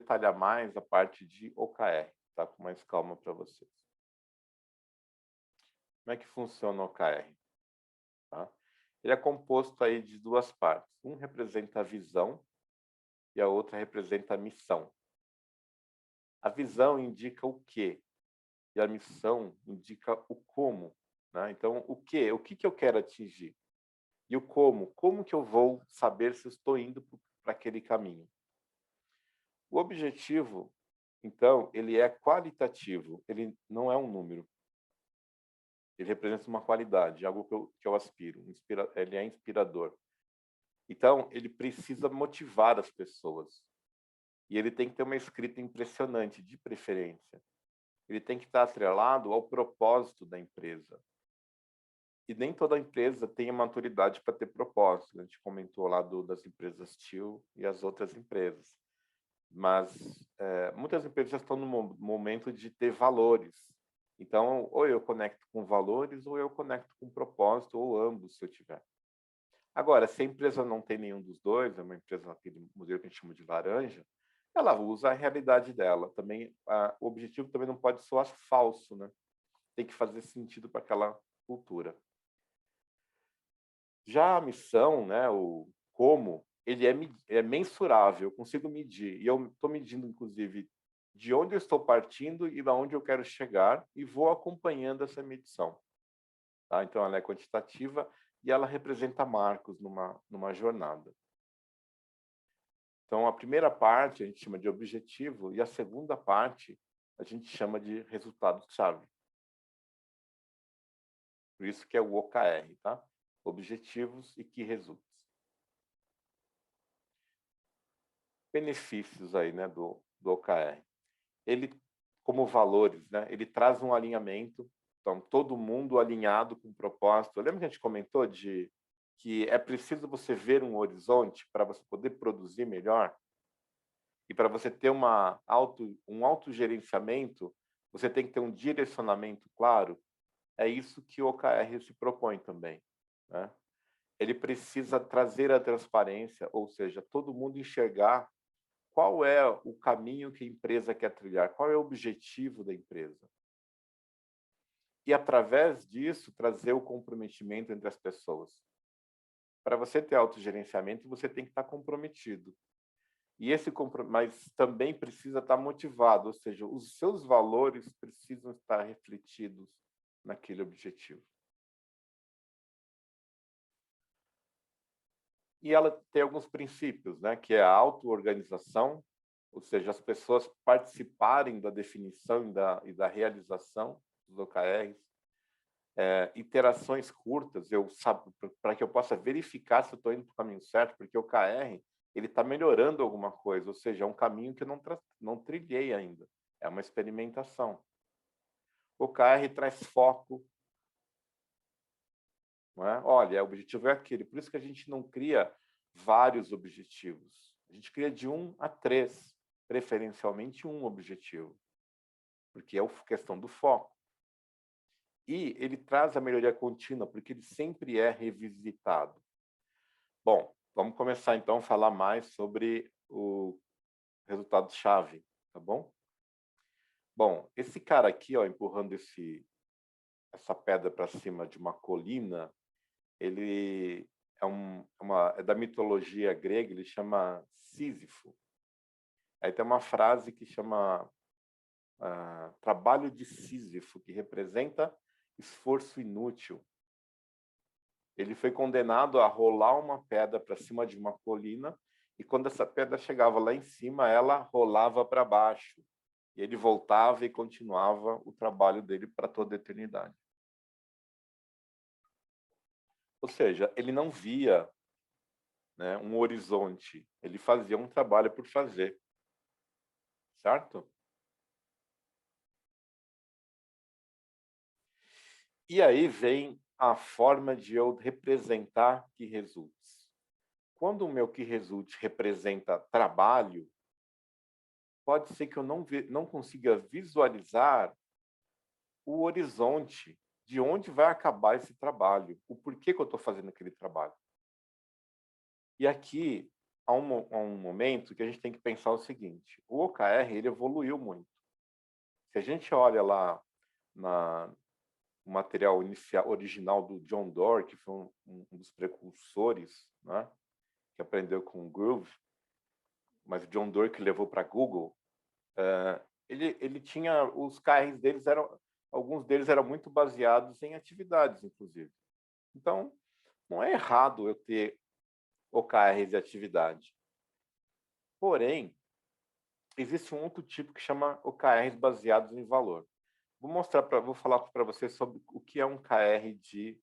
detalhar mais a parte de OKR, tá? Com mais calma para vocês. Como é que funciona o OKR? Tá? Ele é composto aí de duas partes. Um representa a visão e a outra representa a missão. A visão indica o quê e a missão indica o como. Né? Então, o quê? O que eu quero atingir? E o como que eu vou saber se eu estou indo para aquele caminho? O objetivo, então, ele é qualitativo, ele não é um número. Ele representa uma qualidade, algo que eu aspiro, ele é inspirador. Então, ele precisa motivar as pessoas. E ele tem que ter uma escrita impressionante, de preferência. Ele tem que estar atrelado ao propósito da empresa. E nem toda empresa tem a maturidade para ter propósito. A gente comentou lá das empresas TIL e as outras empresas. Mas muitas empresas estão no momento de ter valores. Então, ou eu conecto com valores, ou eu conecto com propósito, ou ambos, se eu tiver. Agora, se a empresa não tem nenhum dos dois, é uma empresa, aquele modelo que a gente chama de laranja, ela usa a realidade dela. Também, o objetivo também não pode soar falso, né? Tem que fazer sentido para aquela cultura. Já a missão, né, o como, ele é mensurável, eu consigo medir. E eu estou medindo, inclusive, de onde eu estou partindo e de onde eu quero chegar, e vou acompanhando essa medição. Tá? Então, ela é quantitativa e ela representa marcos numa jornada. Então, a primeira parte a gente chama de objetivo e a segunda parte a gente chama de resultado-chave. Por isso que é o OKR, tá? Objetivos e Key Results. Benefícios aí, né, do OKR. Ele, como valores, né, ele traz um alinhamento, então todo mundo alinhado com o propósito. Lembra que a gente comentou que é preciso você ver um horizonte para você poder produzir melhor? E para você ter um autogerenciamento, você tem que ter um direcionamento claro. É isso que o OKR se propõe também, né? Ele precisa trazer a transparência, ou seja, todo mundo enxergar qual é o caminho que a empresa quer trilhar, qual é o objetivo da empresa. E, através disso, trazer o comprometimento entre as pessoas. Para você ter autogerenciamento, você tem que estar comprometido. E mas também precisa estar motivado, ou seja, os seus valores precisam estar refletidos naquele objetivo. E ela tem alguns princípios, né, que é a auto-organização, ou seja, as pessoas participarem da definição e da realização dos OKRs, iterações curtas, para que eu possa verificar se eu estou indo para o caminho certo, porque o OKR ele está melhorando alguma coisa, ou seja, é um caminho que eu não trilhei ainda, é uma experimentação. O OKR traz foco, não é? Olha, o objetivo é aquele, por isso que a gente não cria vários objetivos, a gente cria de 1 a 3, preferencialmente um objetivo, porque é questão do foco. E ele traz a melhoria contínua, porque ele sempre é revisitado. Bom, vamos começar então a falar mais sobre o resultado-chave, tá bom? Bom, esse cara aqui, ó, empurrando essa pedra para cima de uma colina, ele é da mitologia grega, ele chama Sísifo. Aí tem uma frase que chama trabalho de Sísifo, que representa esforço inútil. Ele foi condenado a rolar uma pedra para cima de uma colina, e quando essa pedra chegava lá em cima, ela rolava para baixo. E ele voltava e continuava o trabalho dele para toda a eternidade. Ou seja, ele não via, né, um horizonte, ele fazia um trabalho por fazer. Certo? E aí vem a forma de eu representar que results. Quando o meu que results representa trabalho, pode ser que eu não consiga visualizar o horizonte de onde vai acabar esse trabalho, o porquê que eu estou fazendo aquele trabalho. E aqui há um momento que a gente tem que pensar o seguinte: o OKR ele evoluiu muito. Se a gente olha lá no material inicial, original do John Doerr, que foi um dos precursores, né, que aprendeu com o Groove, mas o John Doerr que levou para a Google, ele tinha os KRs deles alguns deles eram muito baseados em atividades, inclusive. Então, não é errado eu ter OKRs de atividade. Porém, existe um outro tipo que chama OKRs baseados em valor. Vou falar para vocês sobre o que é um KR de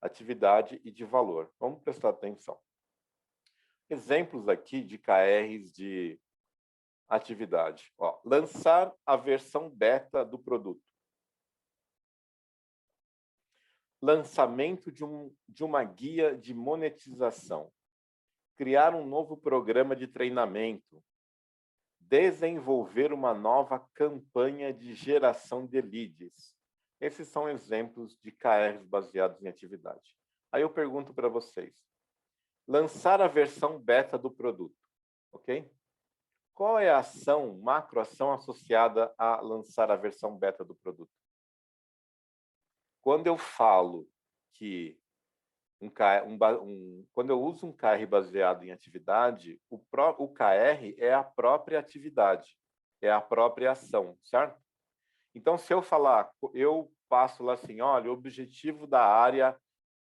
atividade e de valor. Vamos prestar atenção. Exemplos aqui de KRs de atividade. Ó, lançar a versão beta do produto. Lançamento de uma guia de monetização. Criar um novo programa de treinamento. Desenvolver uma nova campanha de geração de leads. Esses são exemplos de KRs baseados em atividade. Aí eu pergunto para vocês. Lançar a versão beta do produto, ok? Qual é a ação, macroação associada a lançar a versão beta do produto? Quando eu falo que quando eu uso um KR baseado em atividade, o KR é a própria atividade, é a própria ação, certo? Então, se eu falar, eu passo lá assim, olha, o objetivo da área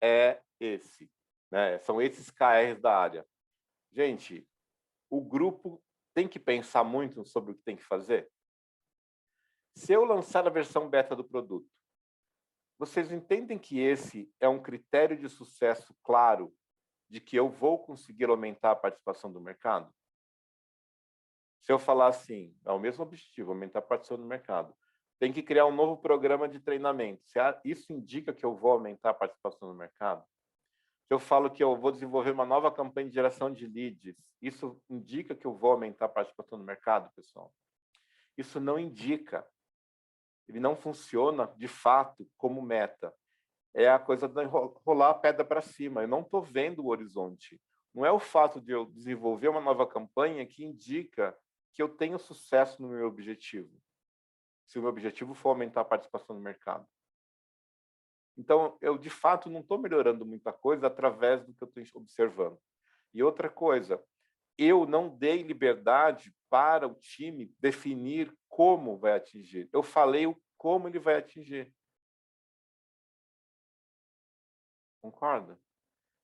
é esse, né? São esses KRs da área. Gente, o grupo tem que pensar muito sobre o que tem que fazer. Se eu lançar a versão beta do produto, vocês entendem que esse é um critério de sucesso claro de que eu vou conseguir aumentar a participação do mercado? Se eu falar assim, é o mesmo objetivo, aumentar a participação do mercado, tem que criar um novo programa de treinamento. Isso indica que eu vou aumentar a participação no mercado? Se eu falo que eu vou desenvolver uma nova campanha de geração de leads, isso indica que eu vou aumentar a participação no mercado, pessoal? Isso não indica. Ele não funciona, de fato, como meta. É a coisa de rolar a pedra para cima. Eu não estou vendo o horizonte. Não é o fato de eu desenvolver uma nova campanha que indica que eu tenho sucesso no meu objetivo. Se o meu objetivo for aumentar a participação no mercado. Então, eu, de fato, não estou melhorando muita coisa através do que eu estou observando. E outra coisa, eu não dei liberdade para o time definir como vai atingir. Eu falei o como ele vai atingir. Concorda?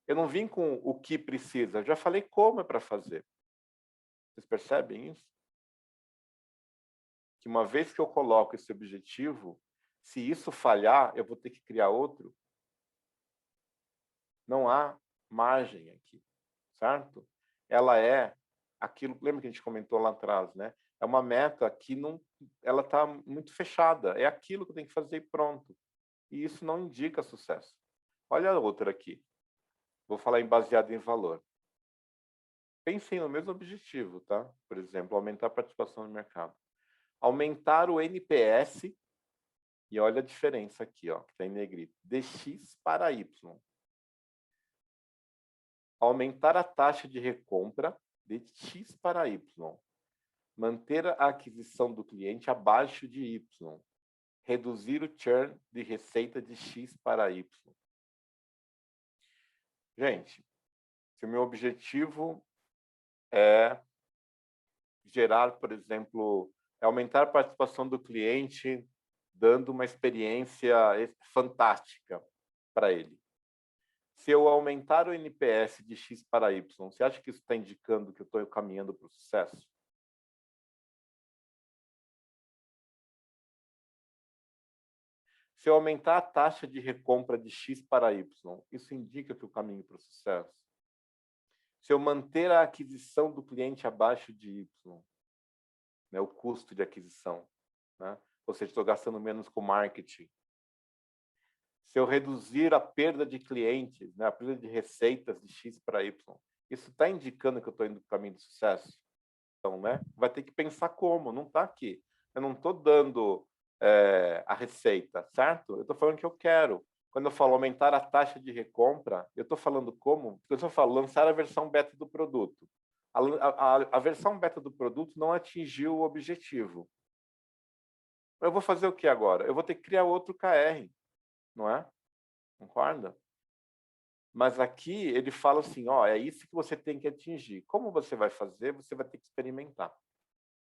Eu não vim com o que precisa, eu já falei como é para fazer. Vocês percebem isso? Que uma vez que eu coloco esse objetivo, se isso falhar, eu vou ter que criar outro. Não há margem aqui, certo? Ela é aquilo, lembra que a gente comentou lá atrás, né? É uma meta que não, ela está muito fechada. É aquilo que eu tenho que fazer e pronto. E isso não indica sucesso. Olha a outra aqui. Vou falar em baseado em valor. Pensem no mesmo objetivo, tá? Por exemplo, aumentar a participação no mercado. Aumentar o NPS, e olha a diferença aqui, ó, que está em negrito, de X para Y. Aumentar a taxa de recompra de X para Y. Manter a aquisição do cliente abaixo de Y. Reduzir o churn de receita de X para Y. Gente, se o meu objetivo é gerar, por exemplo, aumentar a participação do cliente, dando uma experiência fantástica para ele. Se eu aumentar o NPS de X para Y, você acha que isso está indicando que eu estou caminhando para o sucesso? Se eu aumentar a taxa de recompra de X para Y, isso indica que eu caminho para o sucesso? Se eu manter a aquisição do cliente abaixo de Y, né, o custo de aquisição, né? Ou seja, estou gastando menos com marketing. Se eu reduzir a perda de clientes, né, a perda de receitas de X para Y, isso está indicando que eu estou indo para o caminho de sucesso? Então, né, vai ter que pensar como, não está aqui. Eu não estou dando a receita, certo? Eu estou falando que eu quero. Quando eu falo aumentar a taxa de recompra, eu estou falando como? Porque eu só falo lançar a versão beta do produto. A versão beta do produto não atingiu o objetivo. Eu vou fazer o que agora? Eu vou ter que criar outro KR, não é? Concorda? Mas aqui ele fala assim, ó, é isso que você tem que atingir. Como você vai fazer? Você vai ter que experimentar.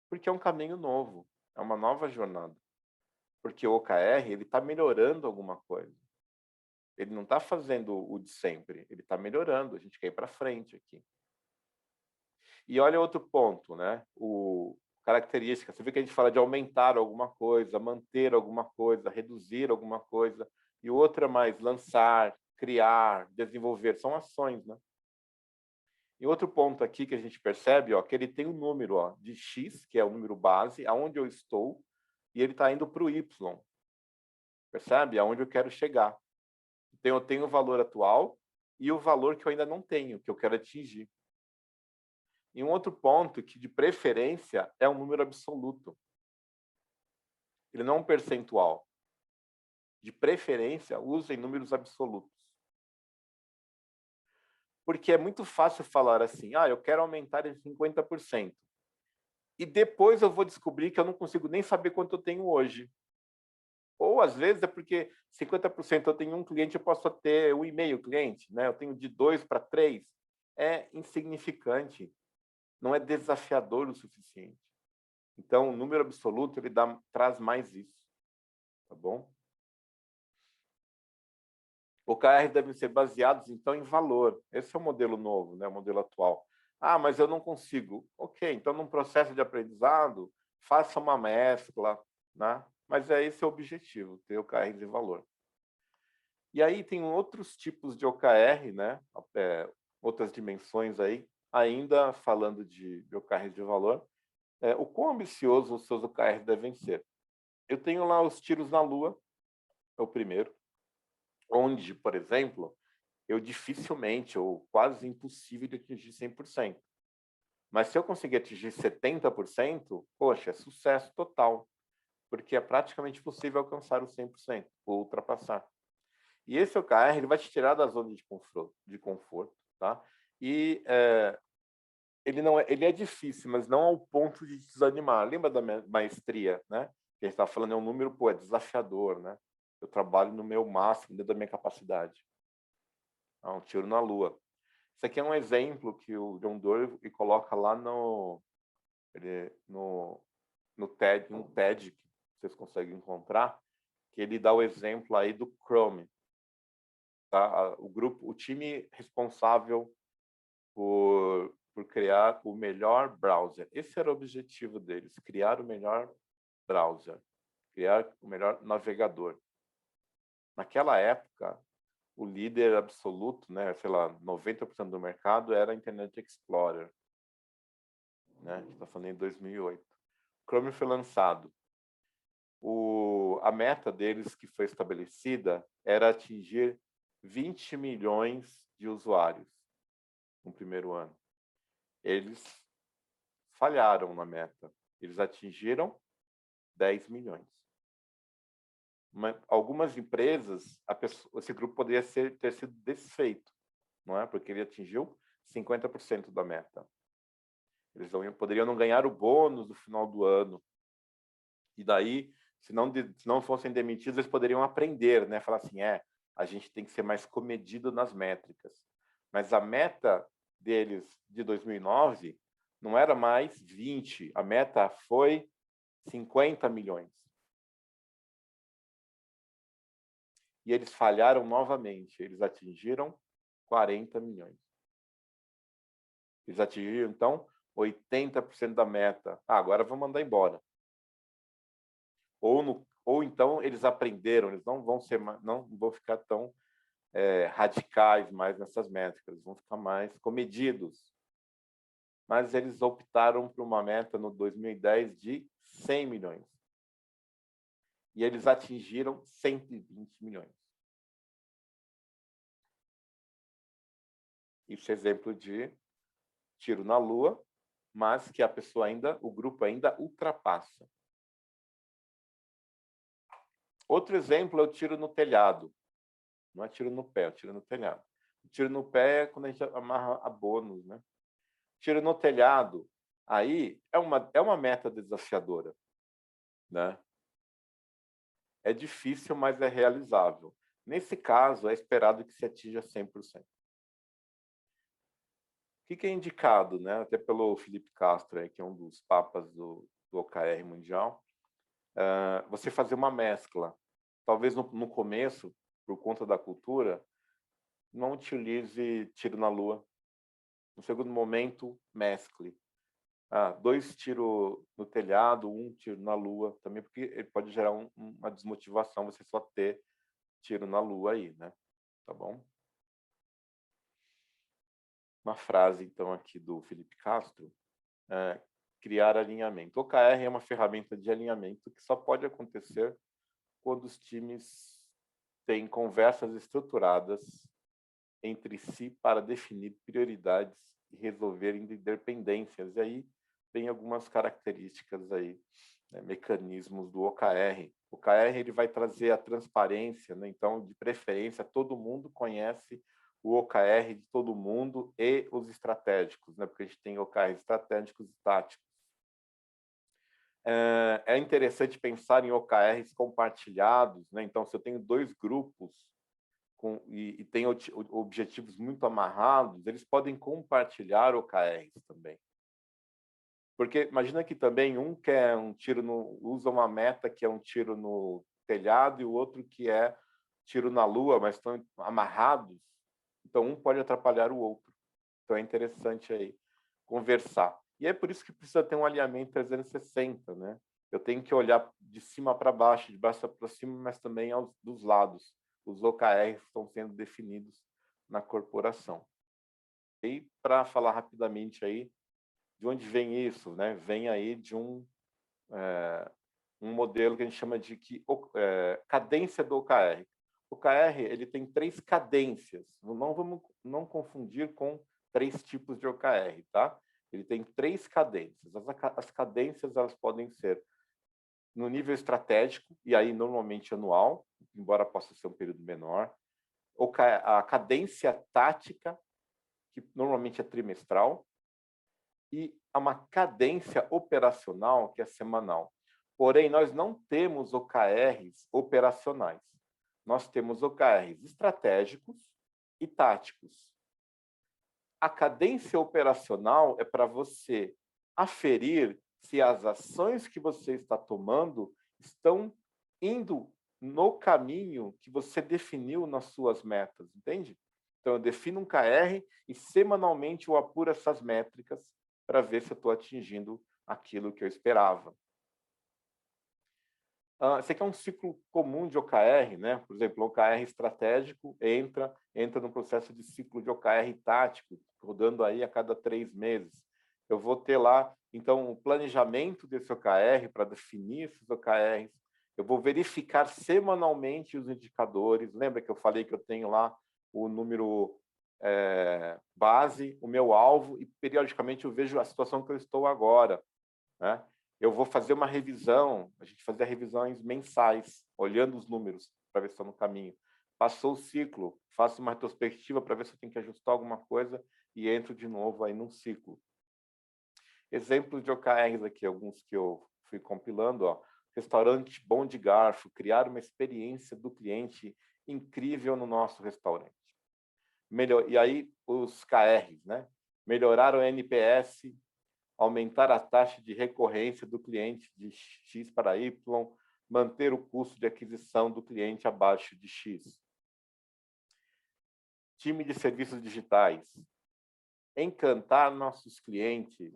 Porque é um caminho novo, é uma nova jornada. Porque o OKR, ele está melhorando alguma coisa. Ele não está fazendo o de sempre, ele está melhorando, a gente quer ir para frente aqui. E olha outro ponto, né? Característica, você vê que a gente fala de aumentar alguma coisa, manter alguma coisa, reduzir alguma coisa, e outra é mais lançar, criar, desenvolver, são ações, né? E outro ponto aqui que a gente percebe, ó, que ele tem um número, ó, de X, que é o número base, aonde eu estou, e ele está indo para o Y. Percebe? Aonde eu quero chegar. Então, eu tenho o valor atual e o valor que eu ainda não tenho, que eu quero atingir. E um outro ponto que, de preferência, é um número absoluto. Ele não é um percentual. De preferência, usem números absolutos. Porque é muito fácil falar assim, eu quero aumentar em 50%. E depois eu vou descobrir que eu não consigo nem saber quanto eu tenho hoje. Ou, às vezes, é porque 50% eu tenho um cliente, eu posso ter 1,5 cliente, né? Eu tenho de 2 para 3. É insignificante. Não é desafiador o suficiente. Então, o número absoluto, ele traz mais isso. Tá bom? OKR devem ser baseados, então, em valor. Esse é o modelo novo, né? O modelo atual. Mas eu não consigo. Ok, então, num processo de aprendizado, faça uma mescla, né? Mas esse é o objetivo, ter OKR de valor. E aí tem outros tipos de OKR, né? Outras dimensões aí, ainda falando de OKR de valor. O quão ambicioso os seus OKRs devem ser. Eu tenho lá os tiros na lua, é o primeiro, onde, por exemplo, eu dificilmente, ou quase impossível de atingir 100%. Mas se eu conseguir atingir 70%, poxa, é sucesso total, porque é praticamente possível alcançar o 100%, ou ultrapassar. E esse OKR, ele vai te tirar da zona de conforto, tá? E ele é difícil, mas não ao ponto de desanimar. Lembra da maestria, né? Que a gente estava falando, é um número, é desafiador, né? Eu trabalho no meu máximo, dentro da minha capacidade. Um tiro na lua. Isso aqui é um exemplo que o John Doerr coloca lá no TED, um TED que vocês conseguem encontrar, que ele dá o exemplo aí do Chrome. Tá? O time responsável por criar o melhor browser. Esse era o objetivo deles, criar o melhor browser, criar o melhor navegador. Naquela época, o líder absoluto, né, sei lá, 90% do mercado era a Internet Explorer. Né? A gente está falando em 2008. O Chrome foi lançado. A meta deles que foi estabelecida era atingir 20 milhões de usuários no primeiro ano. Eles falharam na meta. Eles atingiram 10 milhões. Algumas empresas, esse grupo poderia ter sido desfeito, não é? Porque ele atingiu 50% da meta. Eles poderiam não ganhar o bônus no final do ano. E daí, se não fossem demitidos, eles poderiam aprender, né? Falar assim, a gente tem que ser mais comedido nas métricas. Mas a meta deles de 2009 não era mais 20, a meta foi 50 milhões. E eles falharam novamente, eles atingiram 40 milhões. Eles atingiram, então, 80% da meta. Agora vão mandar embora. Ou então eles aprenderam, eles não vão ficar tão radicais mais nessas métricas, eles vão ficar mais comedidos. Mas eles optaram por uma meta no 2010 de 100 milhões. E eles atingiram 120 milhões. Isso é exemplo de tiro na lua, mas que o grupo ainda ultrapassa. Outro exemplo é o tiro no telhado. Não é tiro no pé, é tiro no telhado. O tiro no pé é quando a gente amarra a bônus, né? Tiro no telhado, aí é uma meta desafiadora, né? É difícil, mas é realizável. Nesse caso, é esperado que se atinja 100%. O que é indicado, né? Até pelo Felipe Castro, que é um dos papas do OKR mundial, você fazer uma mescla. Talvez no começo, por conta da cultura, não utilize tiro na lua. No segundo momento, mescle. 2 tiros no telhado, 1 tiro na lua, também porque ele pode gerar uma desmotivação você só ter tiro na lua aí, né? Tá bom? Uma frase, então, aqui do Felipe Castro, criar alinhamento. O OKR é uma ferramenta de alinhamento que só pode acontecer quando os times têm conversas estruturadas entre si para definir prioridades e resolver interdependências. E aí tem algumas características aí, né, mecanismos do OKR. O OKR ele vai trazer a transparência, né? Então, de preferência, todo mundo conhece o OKR de todo mundo e os estratégicos, né? Porque a gente tem OKRs estratégicos e táticos. É interessante pensar em OKRs compartilhados, né? Então, se eu tenho 2 grupos e tem objetivos muito amarrados, eles podem compartilhar OKRs também. Porque imagina que também um quer usa uma meta que é um tiro no telhado e o outro que é tiro na lua, mas estão amarrados. Então, um pode atrapalhar o outro. Então, é interessante aí conversar. E é por isso que precisa ter um alinhamento 360, né? Eu tenho que olhar de cima para baixo, de baixo para cima, mas também dos lados. Os OKRs estão sendo definidos na corporação. E para falar rapidamente aí, de onde vem isso, né? Vem aí de um modelo que a gente chama de cadência do OKR. O OKR ele tem 3 cadências. Não confundir com 3 tipos de OKR, tá? Ele tem 3 cadências. As cadências elas podem ser no nível estratégico e aí normalmente anual, embora possa ser um período menor. A cadência tática, que normalmente é trimestral, e uma cadência operacional, que é semanal. Porém, nós não temos OKRs operacionais. Nós temos OKRs estratégicos e táticos. A cadência operacional é para você aferir se as ações que você está tomando estão indo no caminho que você definiu nas suas metas, entende? Então, eu defino um KR e semanalmente eu apuro essas métricas para ver se eu estou atingindo aquilo que eu esperava. Esse aqui é um ciclo comum de OKR, né? Por exemplo, o OKR estratégico entra no processo de ciclo de OKR tático, rodando aí a cada 3 meses. Eu vou ter lá, então, o planejamento desse OKR para definir esses OKRs. Eu vou verificar semanalmente os indicadores. Lembra que eu falei que eu tenho lá o número base, o meu alvo, e periodicamente eu vejo a situação que eu estou agora, né? Eu vou fazer uma revisão, a gente fazia revisões mensais, olhando os números para ver se estou no caminho. Passou o ciclo, faço uma retrospectiva para ver se eu tenho que ajustar alguma coisa e entro de novo aí num ciclo. Exemplos de OKRs aqui, alguns que eu fui compilando, ó. Restaurante bom de garfo, criar uma experiência do cliente incrível no nosso restaurante. E aí os KRs, né? Melhorar o NPS, aumentar a taxa de recorrência do cliente de X para Y, manter o custo de aquisição do cliente abaixo de X. Time de serviços digitais. Encantar nossos clientes,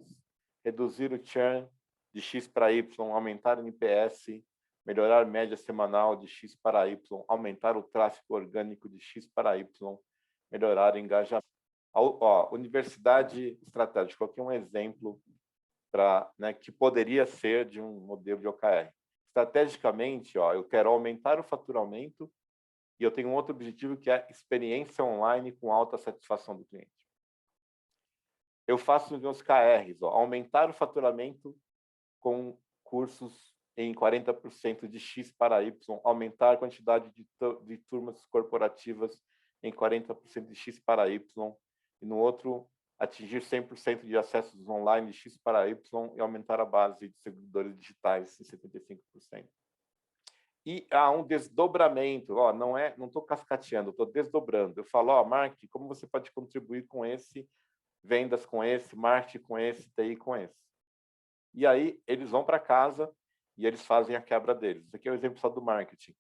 reduzir o churn de X para Y, aumentar o NPS, melhorar a média semanal de X para Y, aumentar o tráfego orgânico de X para Y, melhorar o engajamento. Universidade estratégica, aqui é um exemplo que poderia ser de um modelo de OKR. Estrategicamente, eu quero aumentar o faturamento e eu tenho um outro objetivo que é experiência online com alta satisfação do cliente. Eu faço os meus KRs, aumentar o faturamento com cursos em 40% de X para Y, aumentar a quantidade de turmas corporativas em 40% de X para Y, e no outro, atingir 100% de acessos online de X para Y e aumentar a base de seguidores digitais em 75%. E há um desdobramento, ó, não estou cascateando, estou desdobrando. Eu falo, ó, Mark, como você pode contribuir com esse, vendas com esse, marketing com esse, TI com esse. E aí eles vão para casa e eles fazem a quebra deles. Isso aqui é um exemplo só do marketing.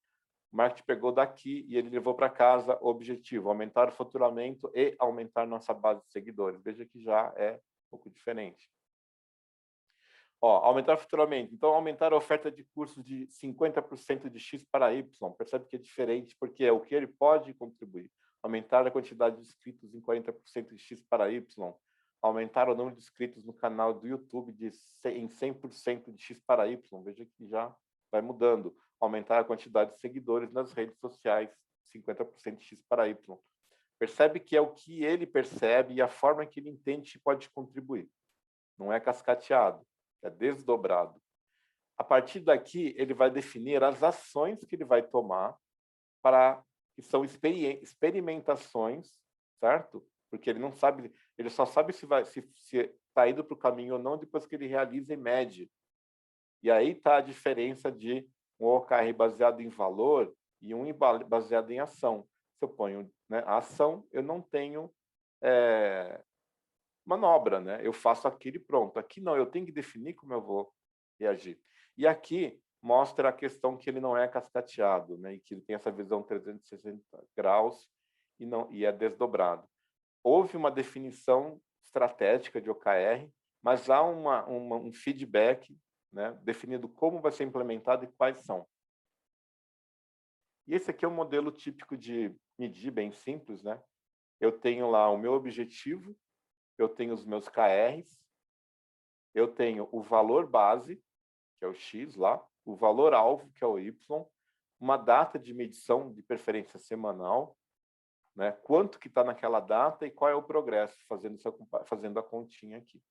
O marketing pegou daqui e ele levou para casa o objetivo, aumentar o faturamento e aumentar nossa base de seguidores. Veja que já é um pouco diferente. Ó, aumentar o faturamento. Então, aumentar a oferta de cursos de 50% de X para Y. Percebe que é diferente, porque é o que ele pode contribuir. Aumentar a quantidade de inscritos em 40% de X para Y. Aumentar o número de inscritos no canal do YouTube em 100% de X para Y. Veja que já vai mudando. Aumentar a quantidade de seguidores nas redes sociais, 50% de X para Y. Percebe que é o que ele percebe e a forma que ele entende que pode contribuir. Não é cascateado, é desdobrado. A partir daqui, ele vai definir as ações que ele vai tomar para que são experimentações, certo? Porque ele não sabe, ele só sabe se está indo para o caminho ou não depois que ele realiza e mede. E aí está a diferença de um OKR baseado em valor e um baseado em ação. Se eu ponho, né, a ação, eu não tenho manobra, né? Eu faço aquilo e pronto. Aqui não, eu tenho que definir como eu vou reagir. E aqui mostra a questão que ele não é cascateado, né? E que ele tem essa visão 360 graus e é desdobrado. Houve uma definição estratégica de OKR, mas há um feedback, né, definido como vai ser implementado e quais são. E esse aqui é um modelo típico de medir, bem simples, né? Eu tenho lá o meu objetivo, eu tenho os meus KRs, eu tenho o valor base, que é o X lá, o valor alvo, que é o Y, uma data de medição, de preferência semanal, né? Quanto que está naquela data e qual é o progresso, fazendo a continha aqui.